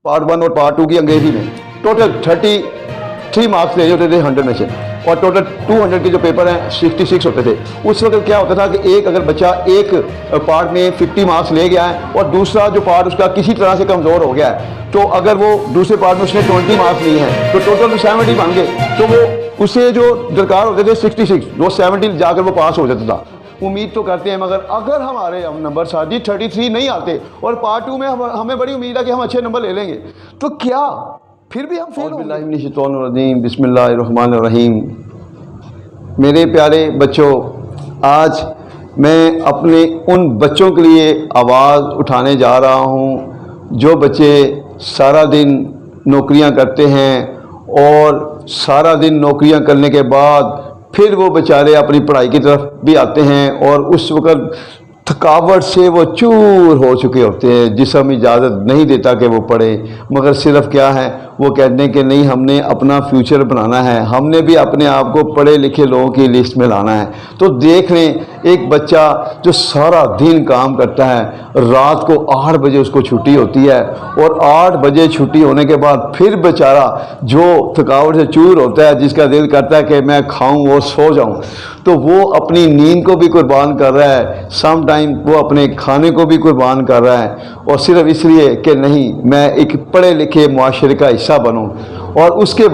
Part 1 और part 2 की अंग्रेजी में टोटल 33 मार्क्स ले होते थे 100 में से, और टोटल 200 के जो पेपर हैं 66 होते थे। उस वक्त क्या होता था कि एक अगर बच्चा एक पार्ट में 50 मार्क्स ले गया है और दूसरा जो पार्ट उसका किसी तरह से कमज़ोर हो गया है, तो अगर वो दूसरे पार्ट में उसने 20 मार्क्स लिए हैं तो टोटल 70 बन गए, तो वो उसे जो दरकार होते थे 66, वो 70 जाकर वो पास हो जाता था। उम्मीद तो करते हैं, मगर अगर हमारे हम नंबर साजी 33 नहीं आते और पार्ट 2 में हमें बड़ी उम्मीद है कि हम अच्छे नंबर ले लेंगे, तो क्या फिर भी हम फेल होंगे? बिस्मिल्लाहिर्रहमानिर्रहीम। मेरे प्यारे बच्चों, आज मैं अपने उन बच्चों के लिए आवाज़ उठाने जा रहा हूँ जो बच्चे सारा दिन नौकरियाँ करते हैं और सारा दिन नौकरियाँ करने के बाद फिर वो बेचारे अपनी पढ़ाई की तरफ भी आते हैं और उस वक़्त थकावट से वो चूर हो चुके होते हैं, जिस्म इजाज़त नहीं देता कि वो पढ़े, मगर सिर्फ क्या है वो कहते हैं कि नहीं, हमने अपना फ्यूचर बनाना है, हमने भी अपने आप को पढ़े लिखे लोगों की लिस्ट में लाना है। तो देख लें, एक बच्चा जो सारा दिन काम करता है, रात को 8 बजे उसको छुट्टी होती है और 8 बजे छुट्टी होने के बाद फिर बेचारा जो थकावट से चूर होता है, जिसका दिल करता है कि मैं खाऊं और सो जाऊं, तो वो अपनी नींद को भी कुर्बान कर रहा है, सम टाइम वो अपने खाने को भी कुर्बान कर रहा है, और सिर्फ इसलिए कि नहीं मैं एक पढ़े लिखे मुआशरे का हिस्सा बनूं। और उसके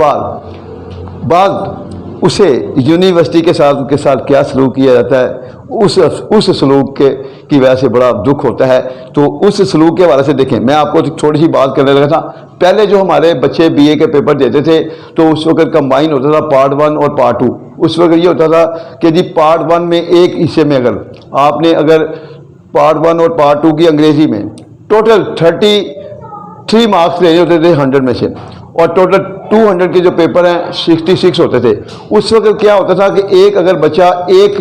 बाद उसे यूनिवर्सिटी के साथ क्या सलूक किया जाता है, उस सलूक की वजह से बड़ा दुख होता है। तो उस सलूक के हवाले से देखें, मैं आपको थोड़ी सी बात करने लगा था। पहले जो हमारे बच्चे बीए के पेपर देते थे तो उस वक्त कंबाइन होता था पार्ट 1 और पार्ट 2। उस वक्त ये होता था कि जी पार्ट 1 में एक हिस्से में अगर पार्ट 1 और पार्ट 2 की अंग्रेजी में टोटल 33 मार्क्स लेने होते थे 100 में से, और टोटल 200 के जो पेपर हैं 66 होते थे। उस वक्त क्या होता था कि एक अगर बच्चा एक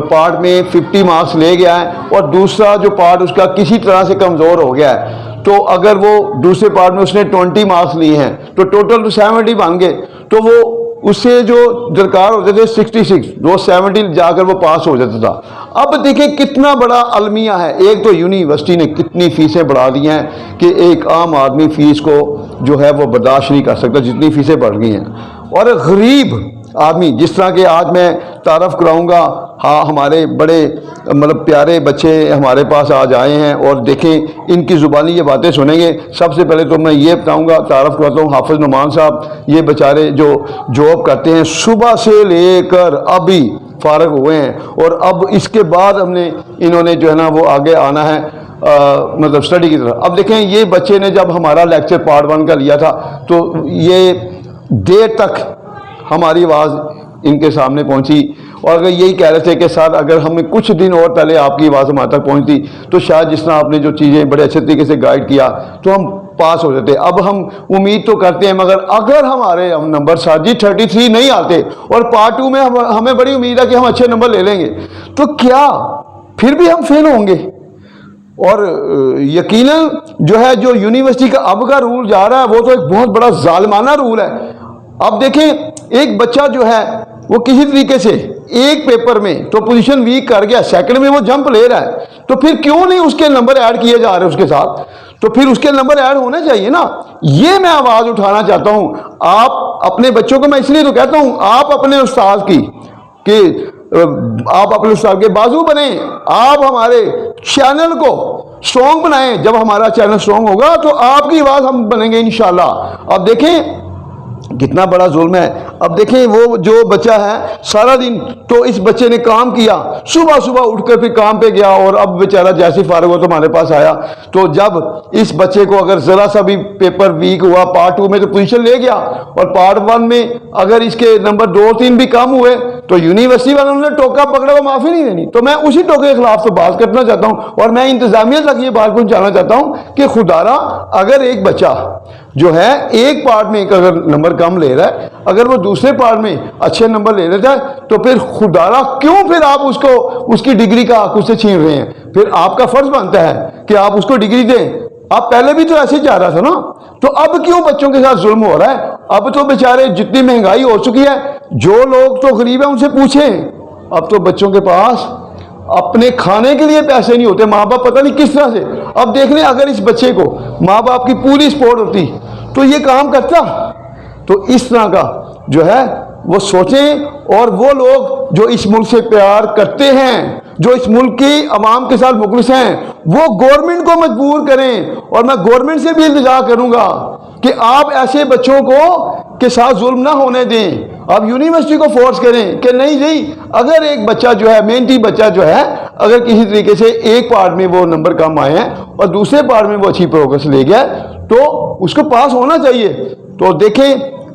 पार्ट में 50 मार्क्स ले गया है और दूसरा जो पार्ट उसका किसी तरह से कमज़ोर हो गया है, तो अगर वो दूसरे पार्ट में उसने 20 मार्क्स लिए हैं तो टोटल 70 बन गए, तो वो उससे जो दरकार होते थे 66, वो 70 जाकर वो पास हो जाता था। अब देखें कितना बड़ा अलमिया है। एक तो यूनिवर्सिटी ने कितनी फ़ीसें बढ़ा दी हैं कि एक आम आदमी फ़ीस को जो है वो बर्दाश्त नहीं कर सकता, जितनी फ़ीसें बढ़ गई हैं। और गरीब आदमी, जिस तरह के आज मैं तारफ़ कराऊंगा, हाँ हमारे बड़े मतलब प्यारे बच्चे हमारे पास आज आए हैं और देखें इनकी ज़ुबानी ये बातें सुनेंगे। सबसे पहले तो मैं ये बताऊंगा, तारफ़ कराता हूँ हाफिज़ नुमान साहब। ये बेचारे जो जॉब करते हैं, सुबह से लेकर अभी फारग हुए हैं, और अब इसके बाद इन्होंने जो है ना वो आगे आना है मतलब स्टडी की तरफ। अब देखें, ये बच्चे ने जब हमारा लेक्चर पार्ट 1 का लिया था तो ये देर तक हमारी आवाज़ इनके सामने पहुंची, और अगर यही कह रहे थे कि सर अगर हमें कुछ दिन और पहले आपकी आवाज़ हमारे तक पहुंचती तो शायद जिस तरह आपने जो चीज़ें बड़े अच्छे तरीके से गाइड किया तो हम पास हो जाते। अब हम उम्मीद तो करते हैं, मगर अगर हमारे हम नंबर साजी 33 नहीं आते और पार्ट 2 में हमें बड़ी उम्मीद है कि हम अच्छे नंबर ले लेंगे, तो क्या फिर भी हम फेल होंगे? और यकीनन जो यूनिवर्सिटी का अब का रूल जा रहा है वो तो एक बहुत बड़ा जालिमाना रूल है। अब देखें, एक बच्चा जो है वो किसी तरीके से एक पेपर में तो पोजीशन वीक कर गया, सेकंड में वो जंप ले रहा है, तो फिर क्यों नहीं उसके नंबर ऐड किए जा रहे उसके साथ? तो फिर उसके नंबर ऐड होने चाहिए ना। ये मैं आवाज़ उठाना चाहता हूँ। आप अपने बच्चों को, मैं इसलिए तो कहता हूँ, आप अपने उस्ताद के बाजू बने, आप हमारे चैनल को स्ट्रॉन्ग बनाएं। जब हमारा चैनल स्ट्रॉन्ग होगा तो आपकी आवाज़ हम बनेंगे इंशाल्लाह। अब देखें कितना बड़ा जुल्म है। अब देखें, वो जो बच्चा है सारा दिन, तो इस बच्चे ने काम किया, सुबह सुबह उठकर फिर काम पे गया, और अब बेचारा जैसे फारग हो तो हमारे पास आया। तो जब इस बच्चे को अगर ज़रा सा भी पेपर वीक हुआ पार्ट 2 में तो पोजीशन ले गया, और पार्ट 1 में अगर इसके नंबर 2-3 भी कम हुए तो यूनिवर्सिटी वालों ने टोका पकड़ा, वो माफ़ी नहीं देनी। तो मैं उसी टोके के खिलाफ तो बात करना चाहता हूँ, और मैं इंतजामिया तक ये बात पहुँचाना चाहता हूँ कि खुदारा अगर एक बच्चा जो है एक पार्ट में अगर नंबर कम ले रहा है, अगर वो दूसरे पार्ट में अच्छे नंबर ले लेता है, तो फिर खुदारा क्यों फिर आप उसको उसकी डिग्री का हक उससे छीन रहे हैं? फिर आपका फर्ज बनता है कि आप उसको डिग्री दें। आप पहले भी तो ऐसे ही जा रहा था ना, तो अब क्यों बच्चों के साथ जुल्म हो रहा है? अब तो बेचारे जितनी महंगाई हो चुकी है, जो लोग तो गरीब है उनसे पूछें, अब तो बच्चों के पास اپنے کھانے کے لیے پیسے نہیں ہوتے، ماں باپ پتہ نہیں کس طرح سے. اب دیکھ لیں اگر اس بچے کو ماں باپ کی پوری سپورٹ ہوتی تو یہ کام کرتا. تو اس طرح کا جو ہے وہ سوچیں، اور وہ لوگ جو اس ملک سے پیار کرتے ہیں، جو اس ملک کی عوام کے ساتھ مخلص ہیں، وہ گورنمنٹ کو مجبور کریں. اور میں گورنمنٹ سے بھی التجا کروں گا کہ آپ ایسے بچوں کو کے ساتھ ظلم نہ ہونے دیں. آپ یونیورسٹی کو فورس کریں کہ نہیں جی، اگر ایک بچہ جو ہے محنتی بچہ جو ہے اگر کسی طریقے سے ایک پارٹ میں وہ نمبر کم آئے ہیں اور دوسرے پارٹ میں وہ اچھی پروگرس لے گیا تو اس کو پاس ہونا چاہیے. تو دیکھیں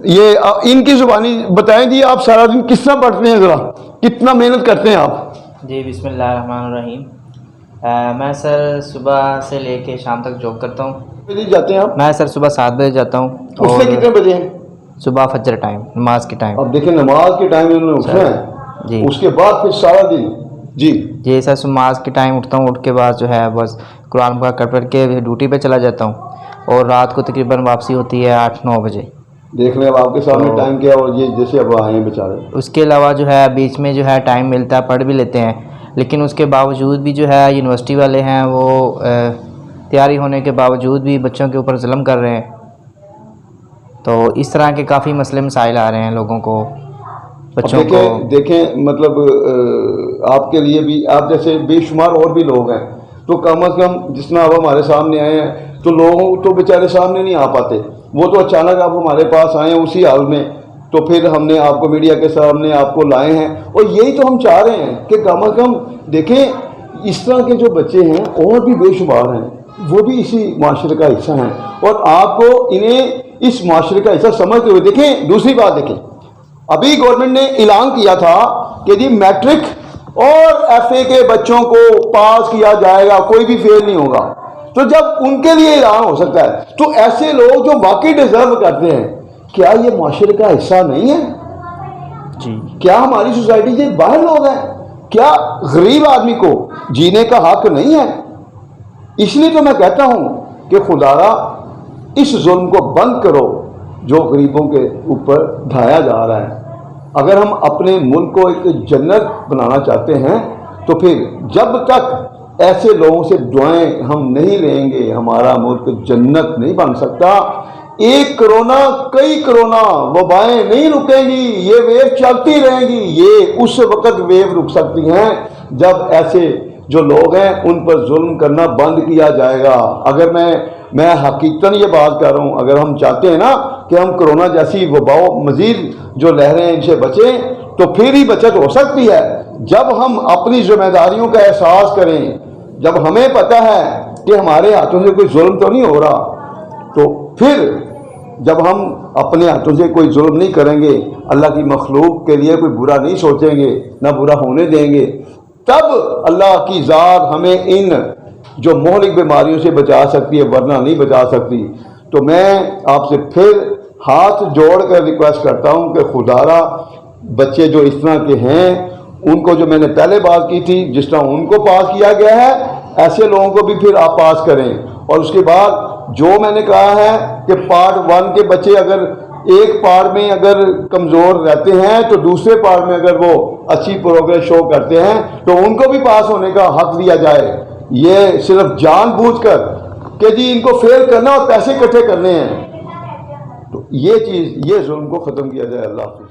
یہ ان کی زبانی بتائیں جی، آپ سارا دن کس طرح پڑھتے ہیں، ذرا کتنا محنت کرتے ہیں آپ؟ جی بسم اللہ الرحمن الرحیم. میں سر صبح سے لے کے شام تک جاب کرتا ہوں. بجے جاتے ہیں آپ؟ میں سر صبح 7 بجے جاتا ہوں. اس سے کتنے بجے ہیں؟ صبح فجر ٹائم، نماز کے ٹائم. اب دیکھیں نماز کے ٹائم انہوں نے اٹھنا ہے جی. اس کے بعد پھر سارا دن. جی سر نماز کے ٹائم اٹھتا ہوں، اٹھ کے بعد جو ہے بس قرآن پاک پڑھ کے ڈیوٹی پہ چلا جاتا ہوں، اور رات کو تقریباً واپسی ہوتی ہے 8-9 بجے. دیکھ لیں اب آپ کے سامنے ٹائم کیا، اور یہ جیسے اب آئے ہیں بیچارے. اس کے علاوہ جو ہے بیچ میں جو ہے ٹائم ملتا ہے، پڑھ بھی لیتے ہیں، لیکن اس کے باوجود بھی جو ہے یونیورسٹی والے ہیں وہ تیاری ہونے کے باوجود بھی بچوں کے اوپر ظلم کر رہے ہیں. تو اس طرح کے کافی مسئلے مسائل آ رہے ہیں لوگوں کو، بچوں کو. دیکھیں مطلب آپ کے لیے بھی، آپ جیسے بے شمار اور بھی لوگ ہیں، تو کم از کم جس طرح اب ہمارے سامنے آئے ہیں تو لوگوں تو بیچارے سامنے نہیں آ پاتے، وہ تو اچانک آپ ہمارے پاس آئے ہیں اسی حال میں، تو پھر ہم نے آپ کو میڈیا کے سامنے آپ کو لائے ہیں. اور یہی تو ہم چاہ رہے ہیں کہ کم از کم دیکھیں اس طرح کے جو بچے ہیں اور بھی بے شمار ہیں، وہ بھی اسی معاشرے کا حصہ ہیں، اور آپ کو انہیں اس معاشرے کا حصہ سمجھتے ہوئے دیکھیں. دوسری بات دیکھیں، ابھی گورنمنٹ نے اعلان کیا تھا کہ جی میٹرک اور ایف اے کے بچوں کو پاس کیا جائے گا، کوئی بھی فیل نہیں ہوگا. تو جب ان کے لیے اعلان ہو سکتا ہے تو ایسے لوگ جو واقعی ڈیزرو کرتے ہیں، کیا یہ معاشرے کا حصہ نہیں ہے؟ جی کیا ہماری سوسائٹی سے باہر لوگ ہیں؟ کیا غریب آدمی کو جینے کا حق نہیں ہے؟ اس لیے تو میں کہتا ہوں کہ خدارا اس ظلم کو بند کرو جو غریبوں کے اوپر ڈھایا جا رہا ہے. اگر ہم اپنے ملک کو ایک جنت بنانا چاہتے ہیں تو پھر جب تک ایسے لوگوں سے دعائیں ہم نہیں لیں گے ہمارا ملک جنت نہیں بن سکتا. ایک کرونا، کئی کرونا وبائیں نہیں رکیں گی، یہ ویو چلتی رہیں گی. یہ اس وقت ویو رک سکتی ہیں جب ایسے جو لوگ ہیں ان پر ظلم کرنا بند کیا جائے گا. اگر میں حقیقتاً یہ بات کر رہا ہوں، اگر ہم چاہتے ہیں نا کہ ہم کرونا جیسی وباؤں مزید جو لہریں ان سے بچیں، تو پھر ہی بچت ہو سکتی ہے جب ہم اپنی ذمہ داریوں کا احساس کریں، جب ہمیں پتہ ہے کہ ہمارے ہاتھوں سے کوئی ظلم تو نہیں ہو رہا. تو پھر جب ہم اپنے ہاتھوں سے کوئی ظلم نہیں کریں گے، اللہ کی مخلوق کے لیے کوئی برا نہیں سوچیں گے، نہ برا ہونے دیں گے، تب اللہ کی ذات ہمیں ان جو مہلک بیماریوں سے بچا سکتی ہے، ورنہ نہیں بچا سکتی. تو میں آپ سے پھر ہاتھ جوڑ کر ریکویسٹ کرتا ہوں کہ خدارا بچے جو اس طرح کے ہیں ان کو، جو میں نے پہلے بات کی تھی، جس طرح ان کو پاس کیا گیا ہے ایسے لوگوں کو بھی پھر آپ پاس کریں. اور اس کے بعد جو میں نے کہا ہے کہ پارٹ 1 کے بچے اگر ایک پارٹ میں اگر کمزور رہتے ہیں تو دوسرے پارٹ میں اگر وہ اچھی پروگرس شو کرتے ہیں تو ان کو بھی پاس ہونے کا حق دیا جائے. یہ صرف جان بوجھ کر کہ جی ان کو فیل کرنا اور پیسے اکٹھے کرنے ہیں، تو یہ چیز، یہ ظلم کو ختم کیا جائے. اللہ حافظ.